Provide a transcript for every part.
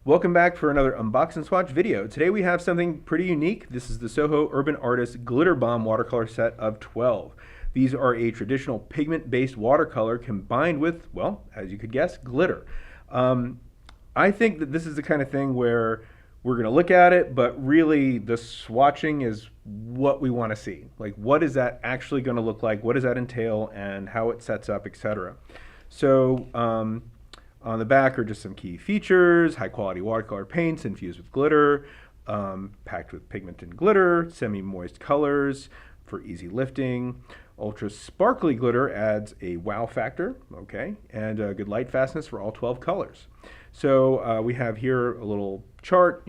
Welcome back for another Unbox and Swatch video. Today we have something pretty unique. This is the SoHo Urban Artist Glitter Bomb Watercolor set of 12. These are a traditional pigment-based watercolor combined with, well, as you could guess, glitter. I think that this is the kind of thing where we're going to look at it, but really the swatching is what we want to see. Like, what is that actually going to look like? What does that entail, and how it sets up, etc. So, on the back are just some key features: high quality watercolor paints infused with glitter, packed with pigment and glitter, semi-moist colors for easy lifting. Ultra sparkly glitter adds a wow factor, okay, and good light fastness for all 12 colors. So we have here a little chart,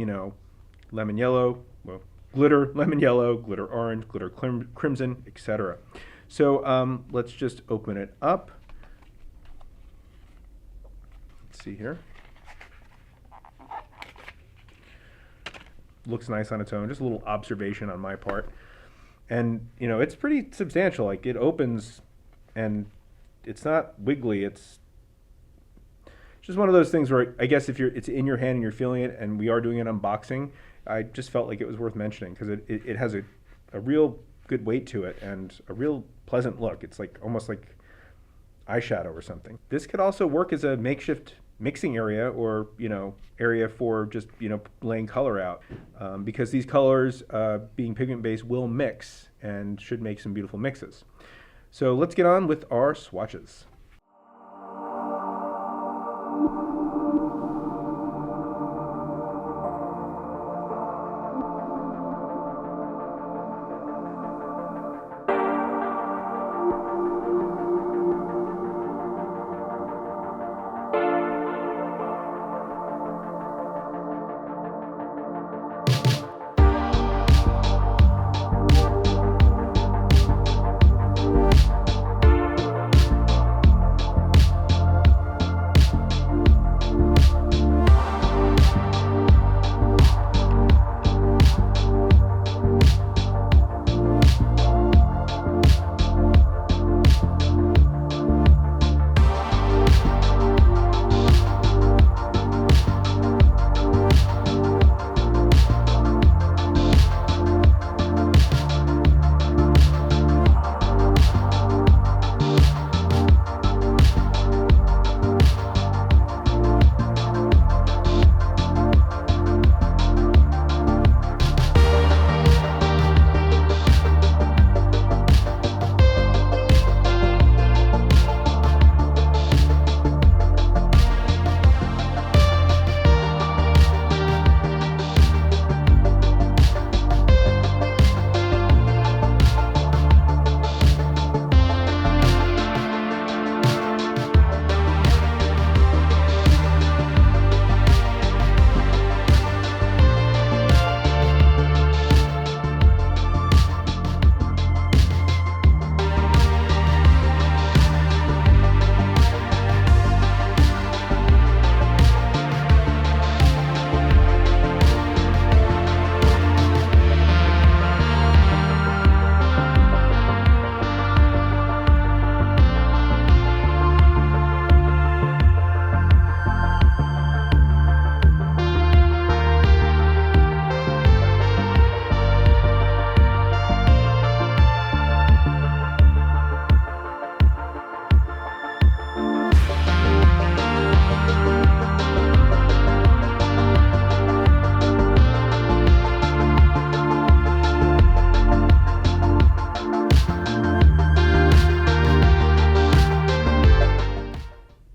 lemon yellow, well, glitter lemon yellow, glitter orange, glitter crimson, etc. So let's just open it up. See here. Looks nice on its own. Just a little observation on my part. And, it's pretty substantial. Like, it opens and it's not wiggly. It's just one of those things where I guess if it's in your hand and you're feeling it, and we are doing an unboxing, I just felt like it was worth mentioning because it has a real good weight to it and a real pleasant look. It's like almost like eyeshadow or something. This could also work as a makeshift mixing area, or area for just laying color out, because these colors, being pigment based, will mix and should make some beautiful mixes. So let's get on with our swatches.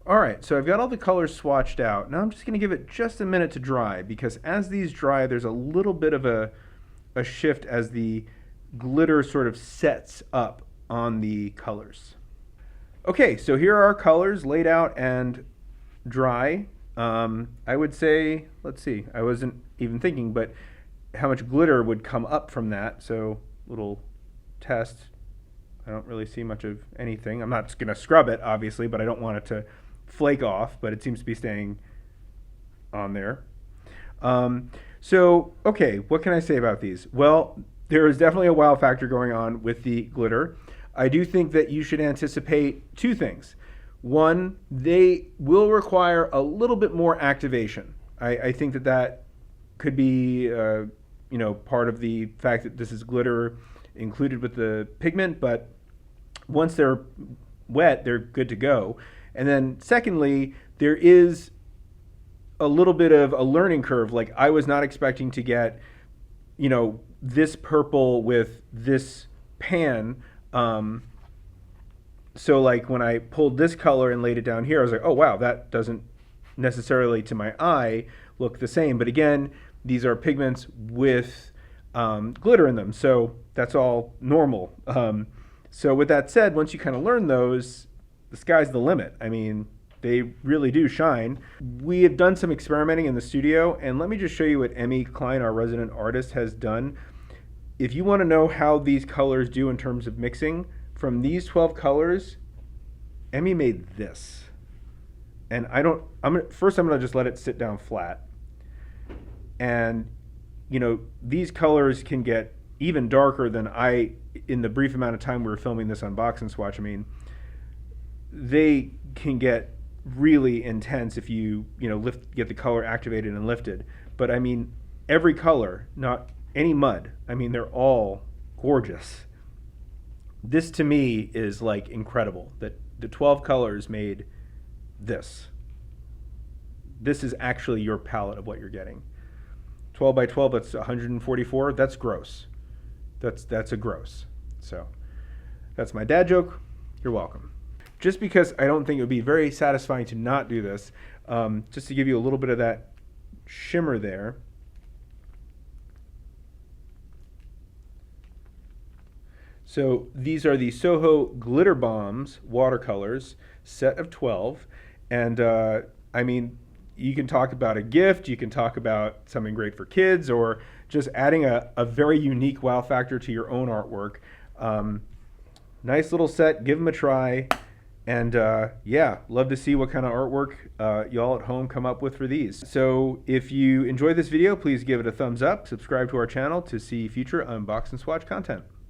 Alright, so I've got all the colors swatched out. Now I'm just going to give it just a minute to dry, because as these dry, there's a little bit of a shift as the glitter sort of sets up on the colors. Okay, so here are our colors laid out and dry. I would say, let's see, I wasn't even thinking, but how much glitter would come up from that. So, little test. I don't really see much of anything. I'm not going to scrub it, obviously, but I don't want it to flake off, but it seems to be staying on there. So, okay, what can I say about these? Well, there is definitely a wow factor going on with the glitter. I do think that you should anticipate two things. One, they will require a little bit more activation. I think that that could be part of the fact that this is glitter included with the pigment, but once they're wet, they're good to go. And then secondly, there is a little bit of a learning curve. Like, I was not expecting to get, this purple with this pan. So like when I pulled this color and laid it down here, I was like, oh wow, that doesn't necessarily to my eye look the same. But again, these are pigments with glitter in them, so that's all normal. So with that said, once you kind of learn those, the sky's the limit. I mean, they really do shine. We have done some experimenting in the studio, and let me just show you what Emmy Klein, our resident artist, has done. If you want to know how these colors do in terms of mixing, from these 12 colors, Emmy made this. And first I'm gonna just let it sit down flat. And these colors can get even darker than in the brief amount of time we were filming this Unbox and Swatch, I mean, they can get really intense if you get the color activated and lifted. But I mean, every color, not any mud, I mean, they're all gorgeous. This to me is like incredible that the 12 colors made this. This is actually your palette of what you're getting. 12 by 12, that's 144. That's gross. That's a gross. So that's my dad joke. You're welcome. Just because I don't think it would be very satisfying to not do this, just to give you a little bit of that shimmer there. So these are the SoHo Glitter Bombs Watercolors, set of 12. And I mean, you can talk about a gift, you can talk about something great for kids, or just adding a very unique wow factor to your own artwork. Nice little set, give them a try. And yeah, love to see what kind of artwork y'all at home come up with for these. So if you enjoyed this video, please give it a thumbs up, subscribe to our channel to see future Unbox and Swatch content.